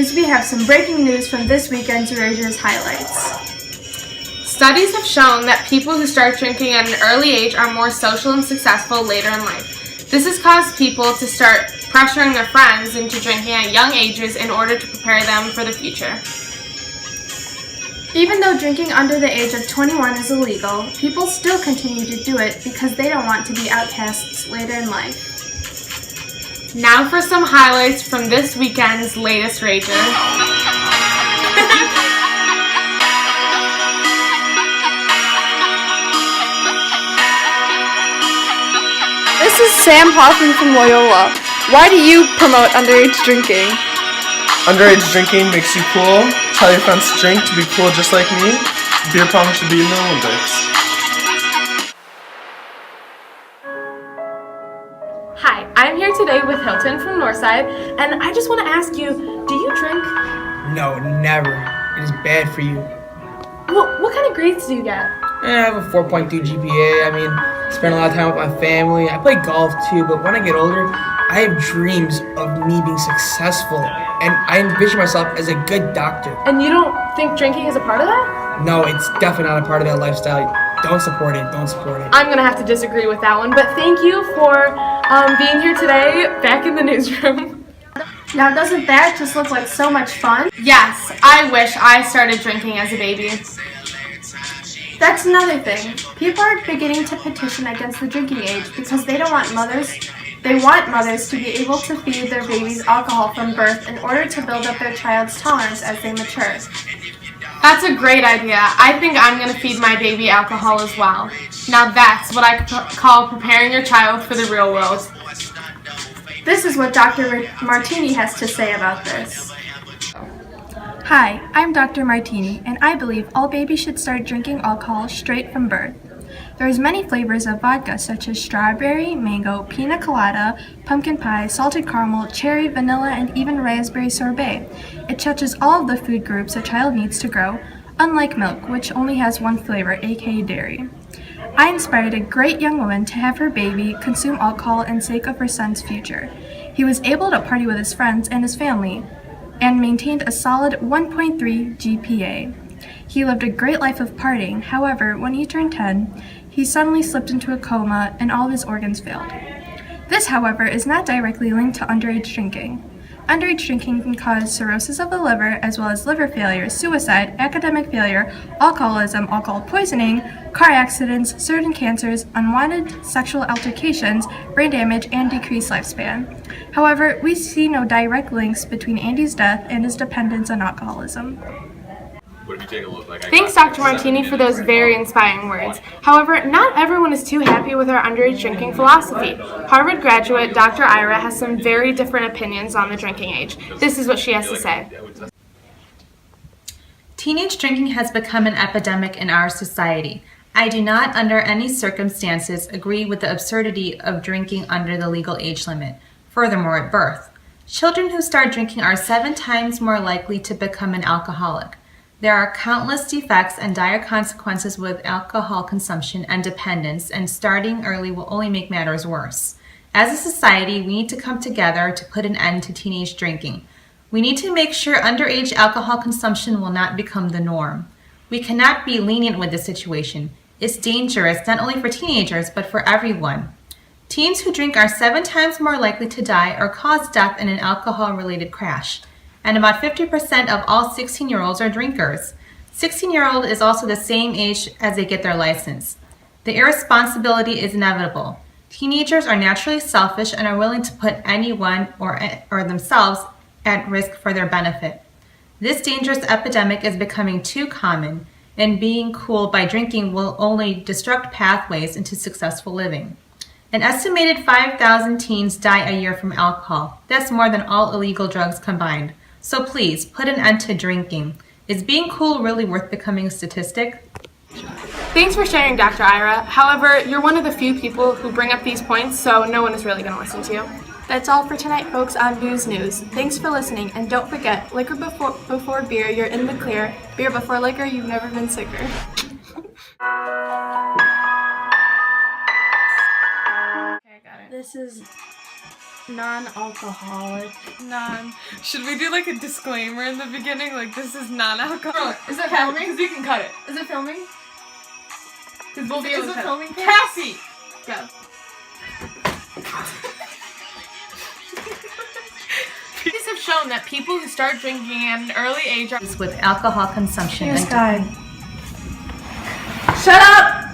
news, we have some breaking news from this weekend's Ragers highlights. Studies have shown that people who start drinking at an early age are more social and successful later in life. This has caused people to start pressuring their friends into drinking at young ages in order to prepare them for the future. Even though drinking under the age of 21 is illegal, people still continue to do it because they don't want to be outcasts later in life. Now for some highlights from this weekend's latest Rager. This is Sam Hoffman from Loyola. Why do you promote underage drinking? Underage drinking makes you cool. Tell your friends to drink to be cool just like me. Beer pong should be in the Olympics. Hi, I'm here today with Hilton from Northside, and I just want to ask you, do you drink? No, never. It is bad for you. Well, what kind of grades do you get? I have a 4.2 GPA. I mean, I spend a lot of time with my family. I play golf too, but when I get older, I have dreams of me being successful, and I envision myself as a good doctor. And you don't think drinking is a part of that? No, it's definitely not a part of that lifestyle. Don't support it. Don't support it. I'm going to have to disagree with that one, but thank you for being here today, back in the newsroom. Now, doesn't that just look like so much fun? Yes, I wish I started drinking as a baby. That's another thing. People are beginning to petition against the drinking age because they want mothers to be able to feed their babies alcohol from birth in order to build up their child's tolerance as they mature. That's a great idea. I think I'm going to feed my baby alcohol as well. Now that's what I call preparing your child for the real world. This is what Dr. Martini has to say about this. Hi, I'm Dr. Martini, and I believe all babies should start drinking alcohol straight from birth. There's many flavors of vodka such as strawberry, mango, pina colada, pumpkin pie, salted caramel, cherry, vanilla, and even raspberry sorbet. It touches all of the food groups a child needs to grow, unlike milk, which only has one flavor, aka dairy. I inspired a great young woman to have her baby consume alcohol in sake of her son's future. He was able to party with his friends and his family, and maintained a solid 1.3 GPA. He lived a great life of partying. However, when he turned 10, he suddenly slipped into a coma and all of his organs failed. This, however, is not directly linked to underage drinking. Underage drinking can cause cirrhosis of the liver, as well as liver failure, suicide, academic failure, alcoholism, alcohol poisoning, car accidents, certain cancers, unwanted sexual altercations, brain damage, and decreased lifespan. However, we see no direct links between Andy's death and his dependence on alcoholism. Thanks, Dr. Martini, for those very inspiring words. However, not everyone is too happy with our underage drinking philosophy. Harvard graduate Dr. Ira has some very different opinions on the drinking age. This is what she has to say. Teenage drinking has become an epidemic in our society. I do not, under any circumstances, agree with the absurdity of drinking under the legal age limit. Furthermore, at birth, children who start drinking are 7 times more likely to become an alcoholic. There are countless defects and dire consequences with alcohol consumption and dependence, and starting early will only make matters worse. As a society, we need to come together to put an end to teenage drinking. We need to make sure underage alcohol consumption will not become the norm. We cannot be lenient with this situation. It's dangerous not only for teenagers, but for everyone. Teens who drink are 7 times more likely to die or cause death in an alcohol-related crash. And about 50% of all 16-year-olds are drinkers. 16-year-old is also the same age as they get their license. The irresponsibility is inevitable. Teenagers are naturally selfish and are willing to put anyone or themselves at risk for their benefit. This dangerous epidemic is becoming too common, and being cool by drinking will only disrupt pathways into successful living. An estimated 5,000 teens die a year from alcohol. That's more than all illegal drugs combined. So please, put an end to drinking. Is being cool really worth becoming a statistic? Thanks for sharing, Dr. Ira. However, you're one of the few people who bring up these points, so no one is really going to listen to you. That's all for tonight, folks, on Booze News. Thanks for listening, and don't forget, liquor before beer, you're in the clear. Beer before liquor, you've never been sicker. Okay, I got it. This is Non-alcoholic. Should we do like a disclaimer in the beginning? Like, this is non-alcoholic. Is it filming? Because you can cut it. Is it filming? Because we'll be able Is to it cut filming? it. Cassie! Go. Studies have shown that people who start drinking at an early age are with alcohol consumption. Here's God. Shut up!